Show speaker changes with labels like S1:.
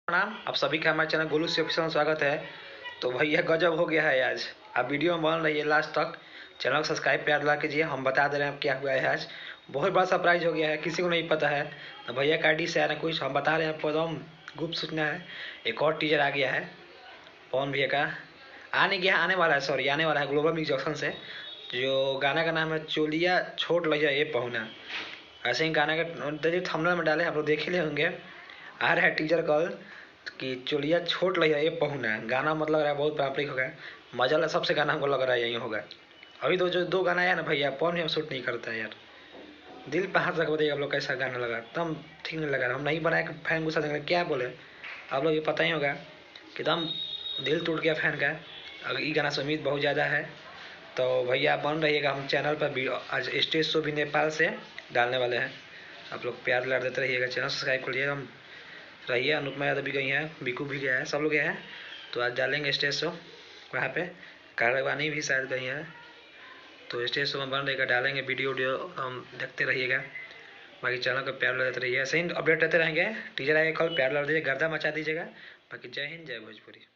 S1: प्रणाम। आप सभी का हमारे चैनल गोलू से ऑफिशियल स्वागत है। तो भैया गजब हो गया है आज। आप वीडियो में बन रही है लास्ट तक। चैनल को सब्सक्राइब प्यार ला कीजिए। हम बता दे रहे हैं क्या हुआ है आज। बहुत बड़ा सरप्राइज हो गया है, किसी को नहीं पता है। तो भैया का आईडी से आ रहा है कुछ, हम बता रहे हैं आपको एकदम गुप्त सूचना है। एक और टीजर आ गया है पवन भैया का। आने गया आने वाला है, सॉरी आने वाला है ग्लोबल म्यूजिक जंक्शन से। जो गाना का नाम है चोलिया छोट लिया ये पहुना। ऐसे ही गाना का थंबनेल में डाले, आप लोग देख ही ले होंगे। आ रहा है टीजर कल कि चोलिया छोट लिया ये पहुना। गाना मतलब रहा है बहुत पारंपरिक होगा। मजा ला सबसे गाना हमको लग रहा है यही होगा। अभी तो जो दो गाना आया ना भैया, पवन भी हम शूट नहीं करता है यार। दिल पे हाथ रख बताइए आप लोग कैसा गाना लगा, एकदम ठीक नहीं लगा। हम नहीं बनाए कि फैन गुस्सा देंगे क्या बोले। आप लोग ये पता ही होगा कि एकदम दिल टूट गया फैन का। अगर ये गाना से उम्मीद बहुत ज़्यादा है। तो भैया बन रहिएगा, हम चैनल पर आज स्टेज शो भी नेपाल से डालने वाले हैं। आप लोग प्यार लाड़ देते रहिएगा, चैनल सब्सक्राइब कर लीजिएगा। हम रहिए, अनुपमा यादव भी गई हैं, बिकू भी गया है, सब लोग गए हैं। तो आज डालेंगे स्टेज शो वहाँ पे। कारवानी भी शायद गई है। तो स्टेज शो में बन रहेगा, डालेंगे वीडियो हम देखते रहिएगा। बाकी चैनल को प्यार देते रहिए, ऐसे ही अपडेट रहते रहेंगे। टीजर आएगा कल, प्यार लड़ दीजिए, गर्दा मचा दीजिएगा। बाकी जय हिंद जय भोजपुरी।